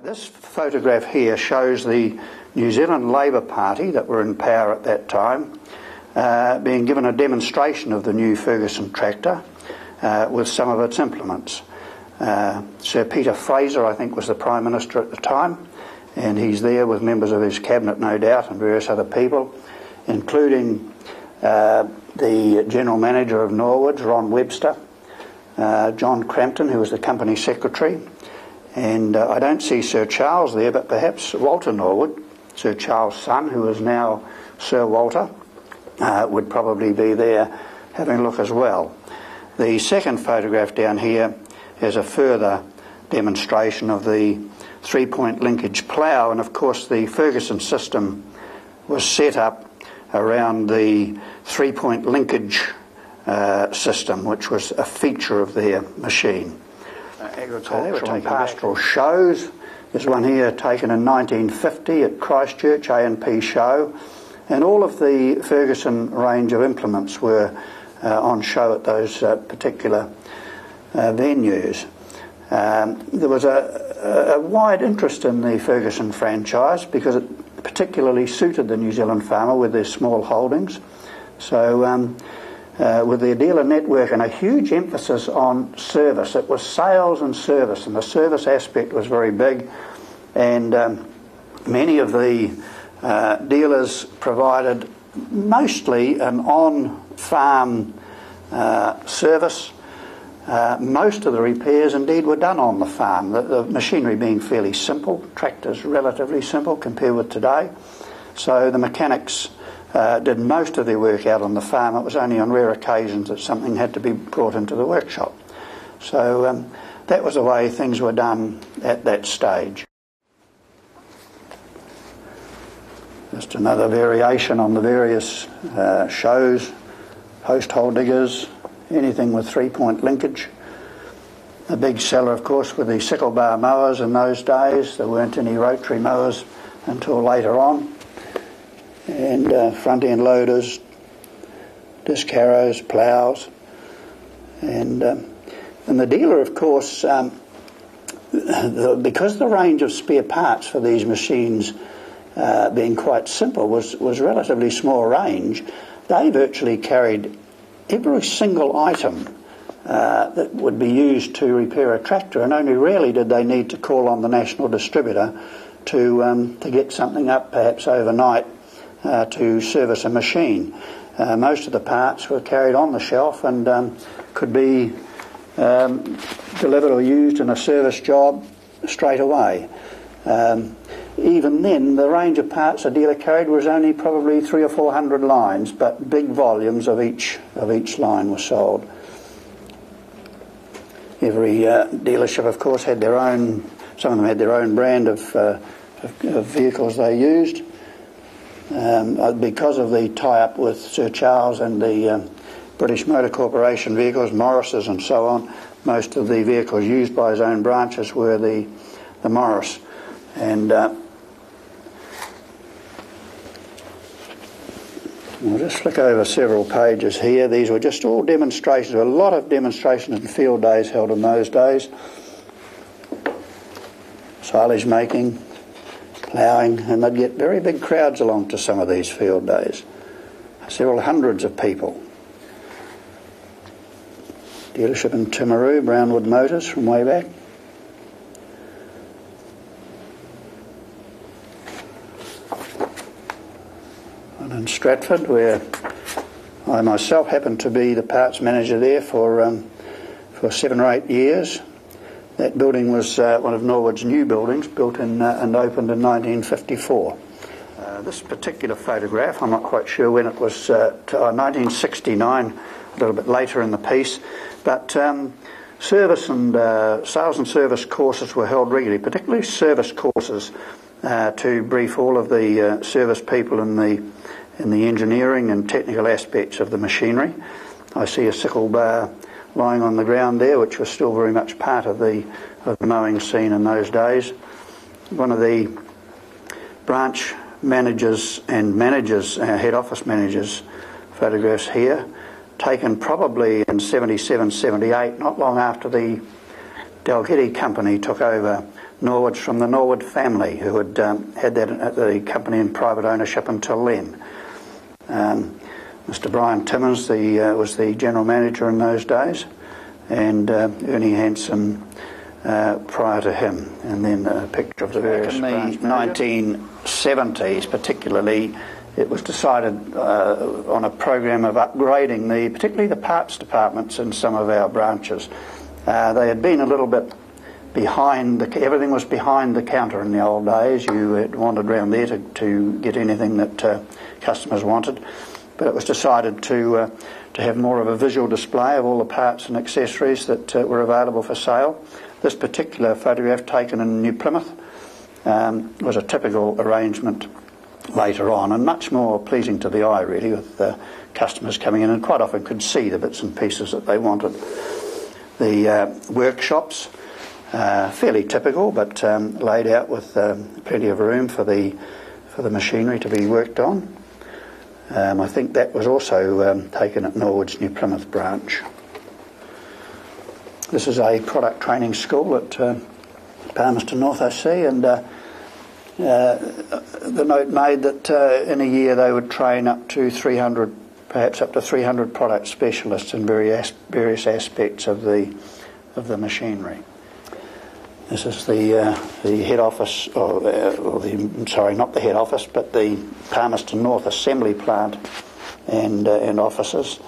This photograph here shows the New Zealand Labour Party that were in power at that time being given a demonstration of the new Ferguson tractor with some of its implements. Sir Peter Fraser, I think, was the Prime Minister at the time, and he's there with members of his cabinet, no doubt, and various other people, including the General Manager of Norwood, Ron Webster, John Crampton, who was the Company Secretary, and I don't see Sir Charles there, but perhaps Walter Norwood, Sir Charles' son, who is now Sir Walter, would probably be there having a look as well. The second photograph down here is a further demonstration of the three-point linkage plough, and of course the Ferguson system was set up around the three-point linkage system, which was a feature of their machine. Agricultural and pastoral shows. There's one here taken in 1950 at Christchurch, A&P show, and all of the Ferguson range of implements were on show at those particular venues. There was a wide interest in the Ferguson franchise because it particularly suited the New Zealand farmer with their small holdings. So with their dealer network and a huge emphasis on service, it was sales and service, and the service aspect was very big, and many of the dealers provided mostly an on-farm service. Most of the repairs indeed were done on the farm, the machinery being fairly simple, tractors relatively simple compared with today. So the mechanics did most of their work out on the farm. It was only on rare occasions that something had to be brought into the workshop. So that was the way things were done at that stage. Just another variation on the various shows, post hole diggers, anything with three-point linkage. A big seller, of course, were the sickle bar mowers in those days. There weren't any rotary mowers until later on. And front-end loaders, disc harrows, ploughs. And the dealer, of course, because the range of spare parts for these machines being quite simple was relatively small range, they virtually carried every single item that would be used to repair a tractor, and only rarely did they need to call on the national distributor to get something up perhaps overnight to service a machine. Most of the parts were carried on the shelf and could be delivered or used in a service job straight away. Even then, the range of parts a dealer carried was only probably 300 or 400 lines, but big volumes of each line were sold. Every dealership, of course, had their own. Some of them had their own brand of vehicles they used. Because of the tie-up with Sir Charles and the British Motor Corporation vehicles, Morrises and so on, most of the vehicles used by his own branches were the Morris. And we'll just flick over several pages here. These were just all demonstrations. There were a lot of demonstrations and field days held in those days. Silage making, ploughing, and they'd get very big crowds along to some of these field days. Several hundreds of people. Dealership in Timaru, Brownwood Motors from way back. And in Stratford, where I myself happened to be the parts manager there for 7 or 8 years. That building was one of Norwood's new buildings, built in and opened in 1954. This particular photograph, I'm not quite sure when it was, 1969, a little bit later in the piece, but service and sales and service courses were held regularly, particularly service courses to brief all of the service people in the engineering and technical aspects of the machinery. I see a sickle bar lying on the ground there, which was still very much part of the mowing scene in those days. One of the branch managers and head office managers photographs here, taken probably in 77, 78, not long after the Dalgety company took over Norwoods from the Norwood family, who had had the company in private ownership until then. Mr. Brian Timmins was the general manager in those days, and Ernie Hanson prior to him, and then a picture of the various branch managers. In the 1970s particularly, it was decided on a program of upgrading particularly the parts departments in some of our branches. They had been a little bit behind, everything was behind the counter in the old days. You had wandered around there to get anything that customers wanted, but it was decided to have more of a visual display of all the parts and accessories that were available for sale. This particular photograph, taken in New Plymouth, was a typical arrangement later on, and much more pleasing to the eye really, with customers coming in and quite often could see the bits and pieces that they wanted. The workshops, fairly typical, but laid out with plenty of room for the machinery to be worked on. I think that was also taken at Norwood's New Plymouth branch. This is a product training school at Palmerston North, I see, and the note made that in a year they would train up to 300, perhaps up to 300 product specialists in various aspects of the machinery. This is the head office, sorry, not the head office, but the Palmerston North assembly plant and offices,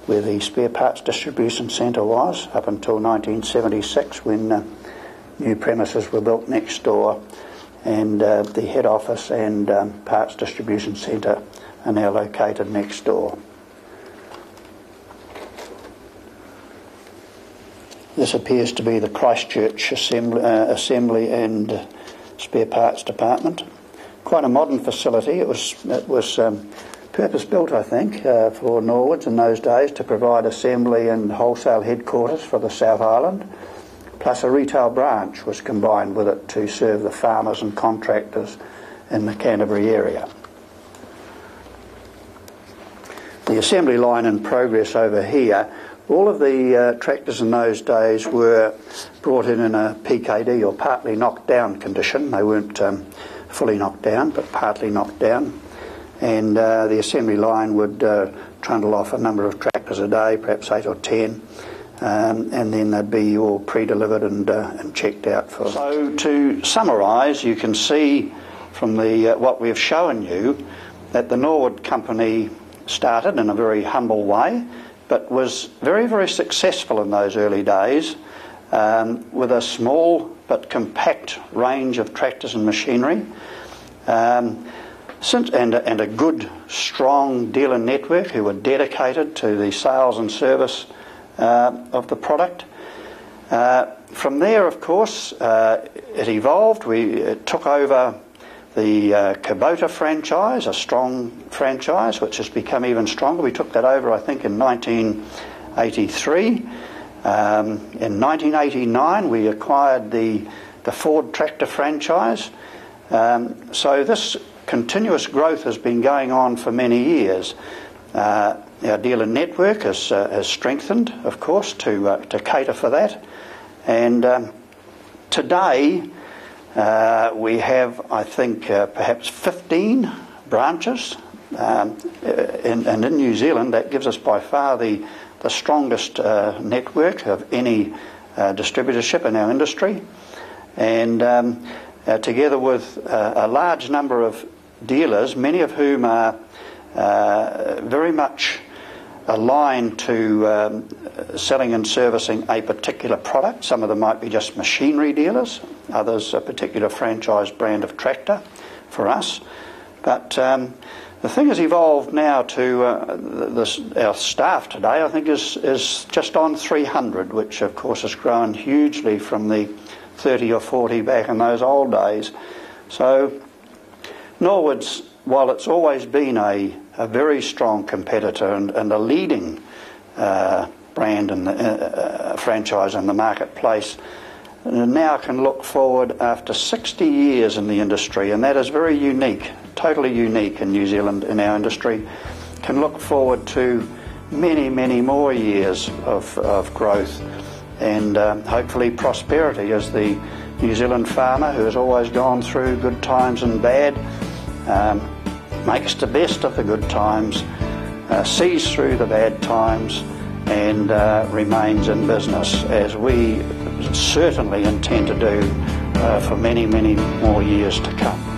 where the spare parts distribution centre was up until 1976, when new premises were built next door, and the head office and parts distribution centre are now located next door. This appears to be the Christchurch assembly and spare parts department. Quite a modern facility. It was purpose-built, I think, for Norwoods in those days, to provide assembly and wholesale headquarters for the South Island, plus a retail branch was combined with it to serve the farmers and contractors in the Canterbury area. The assembly line in progress over here, all of the tractors in those days were brought in a PKD, or partly knocked down condition. They weren't fully knocked down, but partly knocked down. And the assembly line would trundle off a number of tractors a day, perhaps 8 or 10, and then they'd be all pre-delivered and checked out for. So to summarise, you can see from what we've shown you that the Norwood company started in a very humble way, but was very, very successful in those early days, with a small but compact range of tractors and machinery, and a good, strong dealer network who were dedicated to the sales and service of the product. From there, of course, it evolved. We took over the Kubota franchise, a strong franchise, which has become even stronger. We took that over, I think, in 1983. In 1989, we acquired the Ford tractor franchise. So this continuous growth has been going on for many years. Our dealer network has strengthened, of course, to cater for that. And today, we have, I think, perhaps 15 branches, and in New Zealand that gives us by far the strongest network of any distributorship in our industry, and together with a large number of dealers, many of whom are very much aligned to selling and servicing a particular product. Some of them might be just machinery dealers, others a particular franchise brand of tractor for us. But the thing has evolved now to our staff today, I think, is just on 300, which of course has grown hugely from the 30 or 40 back in those old days. So Norwood's, while it's always been a very strong competitor and a leading brand and franchise in the marketplace, now can look forward after 60 years in the industry, and that is very unique, totally unique in New Zealand in our industry, can look forward to many, many more years of growth and hopefully prosperity as the New Zealand farmer who has always gone through good times and bad, makes the best of the good times, sees through the bad times, and remains in business, as we certainly intend to do for many, many more years to come.